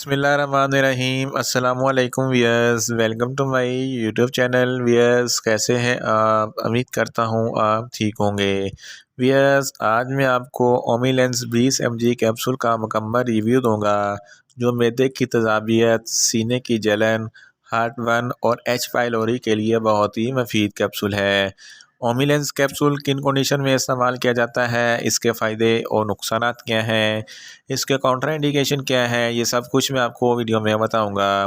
बिस्मिल्लाहिर्रहमानिर्रहीम अस्सलामुअलैकुम viewers, welcome to my YouTube channel. Viewers, कैसे हैं आप? उम्मीद करता हूँ आप ठीक होंगे। वियर्स, आज मैं आपको ओमिलेंस 20 mg कैप्सूल का मुकम्मल रिव्यू दूंगा, जो मैदे की तेज़ाबियत, सीने की जलन, हार्ट बर्न और एच पाइलोरी के लिए बहुत ही मुफीद कैप्सूल है। ओमिलेंस कैप्सूल किन कंडीशन में इस्तेमाल किया जाता है, इसके फ़ायदे और नुकसानात क्या हैं, इसके काउंटर इंडिकेशन क्या है, ये सब कुछ मैं आपको वीडियो में बताऊंगा।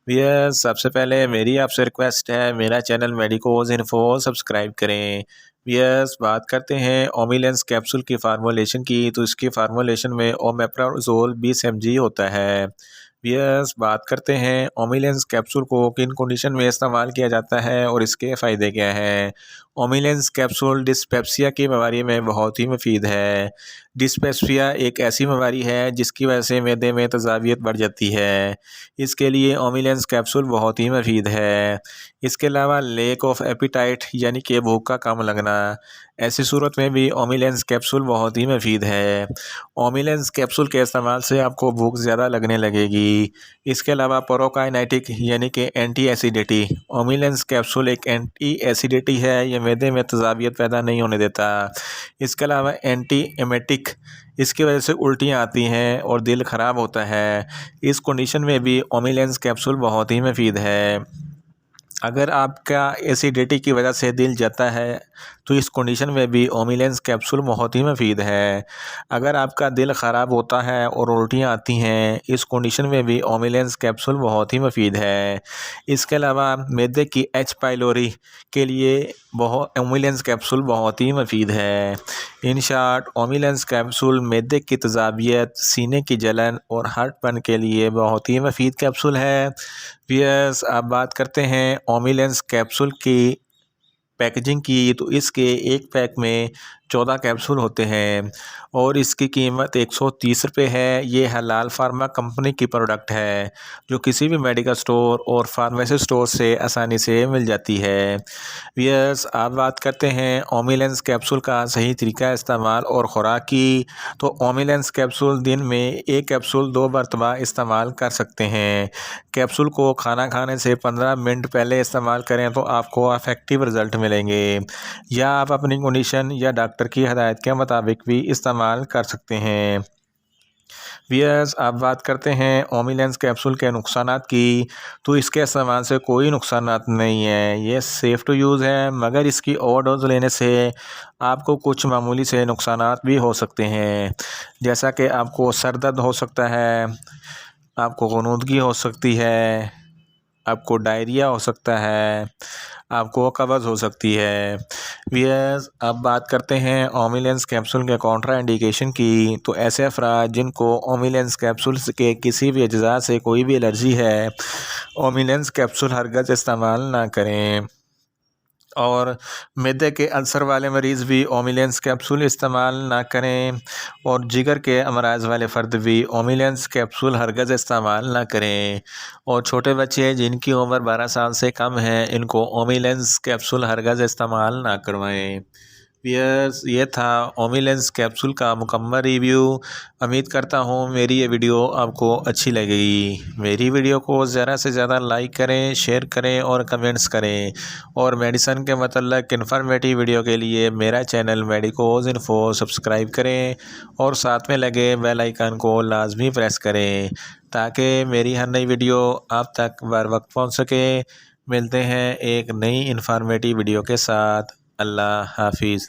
भैया, सबसे पहले मेरी आपसे रिक्वेस्ट है, मेरा चैनल मेडिकोज इन्फो सब्सक्राइब करें। भैया, बात करते हैं ओमिलेंस कैप्सूल की फार्मूलेशन की, तो इसकी फार्मूलेशन में ओमेप्राजोल 20 mg होता है। यस, बात करते हैं ओमिलेंस कैप्सूल को किन कंडीशन में इस्तेमाल किया जाता है और इसके फ़ायदे क्या हैं। ओमिलेंस कैप्सूल डिस्पेप्सिया की बीमारी में बहुत ही मुफीद है। डिस्पेप्सिया एक ऐसी बीमारी है जिसकी वजह से मैदे में तेज़ाबियत बढ़ जाती है। इसके लिए ओमिलेंस कैप्सूल बहुत ही मुफीद है। इसके अलावा लेक ऑफ एपिटाइट यानी कि भूख का कम लगना, ऐसी सूरत में भी ओमिलेंस कैप्सूल बहुत ही मुफीद है। ओमिलेंस कैप्सूल के इस्तेमाल से आपको भूख ज़्यादा लगने लगेगी। इसके अलावा प्रोकाइनेटिक यानी कि एंटी एसिडिटी, ओमिलेंस कैप्सूल एक एंटी एसिडिटी है, ये मैदे में तेज़ाबियत पैदा नहीं होने देता। इसके अलावा एंटी एमेटिक, इसकी वजह से उल्टियाँ आती हैं और दिल ख़राब होता है। इस कंडीशन में भी ओमिलेंस कैप्सूल बहुत ही मुफीद है। अगर आपका एसिडिटी की वजह से दिल जलता है, तो इस कंडीशन में भी ओमिलेंस कैप्सूल बहुत ही मुफीद है। अगर आपका दिल ख़राब होता है और उल्टियाँ आती हैं, इस कंडीशन में भी ओमिलेंस कैप्सूल बहुत ही मुफीद है। इसके अलावा मैदे की एच पाइलोरी के लिए ओमिलेंस कैप्सूल बहुत ही मुफीद है। इन शॉर्ट, ओमिलेंस कैप्सूल मैदे की तेज़ाबियत, सीने की जलन और हार्टबर्न के लिए बहुत ही मुफीद कैप्सूल है। यस, अब बात करते हैं ओमिलेंस कैप्सूल की पैकेजिंग की, तो इसके एक पैक में 14 कैप्सूल होते हैं और इसकी कीमत 130 रुपये है। ये हलाल फार्मा कंपनी की प्रोडक्ट है, जो किसी भी मेडिकल स्टोर और फार्मेसी स्टोर से आसानी से मिल जाती है। यस, आप बात करते हैं ओमिलेंस कैप्सूल का सही तरीका इस्तेमाल और ख़ुराक की, तो ओमिलेंस कैप्सूल दिन में एक कैप्सूल 2 मरतबा इस्तेमाल कर सकते हैं। कैप्सूल को खाना खाने से 15 मिनट पहले इस्तेमाल करें तो आपको इफ़ेक्टिव रिज़ल्ट मिलेंगे, या आप अपनी कंडीशन या डॉक्टर की हदायत के मुताबिक भी इस्तेमाल कर सकते हैं। वियर्स, अब बात करते हैं ओमिलेंस कैप्सूल के नुकसानात की, तो इसके इस्तेमाल से कोई नुकसानात नहीं है, ये सेफ़ टू यूज़ है, मगर इसकी ओवरडोज लेने से आपको कुछ मामूली से नुकसानात भी हो सकते हैं। जैसा कि आपको सर दर्द हो सकता है, आपको ग़ुनूदगी हो सकती है, आपको डायरिया हो सकता है, आपको कब्ज़ हो सकती है। वियर्स, अब बात करते हैं ओमिलेंस कैप्सूल के काउंटर इंडिकेशन की, तो ऐसे अफराद जिनको ओमिलेंस कैप्सूल्स के किसी भी अज्जा से कोई भी एलर्जी है, ओमिलेंस कैप्सूल हरगज़ इस्तेमाल ना करें। और मैदे के अल्सर वाले मरीज़ भी ओमिलेंस कैप्सूल इस्तेमाल ना करें, और जिगर के अमराज वाले फ़र्द भी ओमिलेंस कैप्सूल हरगज़ इस्तेमाल ना करें। और छोटे बच्चे जिनकी उम्र 12 साल से कम है, इनको ओमिलेंस कैप्सूल हरगज़ इस्तेमाल ना करवाएं। यस, ये था ओमिलेंस कैप्सूल का मुकम्मल रिव्यू। उम्मीद करता हूँ मेरी ये वीडियो आपको अच्छी लगेगी। मेरी वीडियो को ज़्यादा से ज़्यादा लाइक करें, शेयर करें और कमेंट्स करें। और मेडिसन के मतलब इन्फॉर्मेटिव वीडियो के लिए मेरा चैनल मेडिकोज इन्फो सब्सक्राइब करें और साथ में लगे बेल आइकन को लाजमी प्रेस करें, ताकि मेरी हर नई वीडियो आप तक बर वक्त पहुँच सके। मिलते हैं एक नई इन्फॉर्मेटिव वीडियो के साथ। अल्लाह हाफिज़।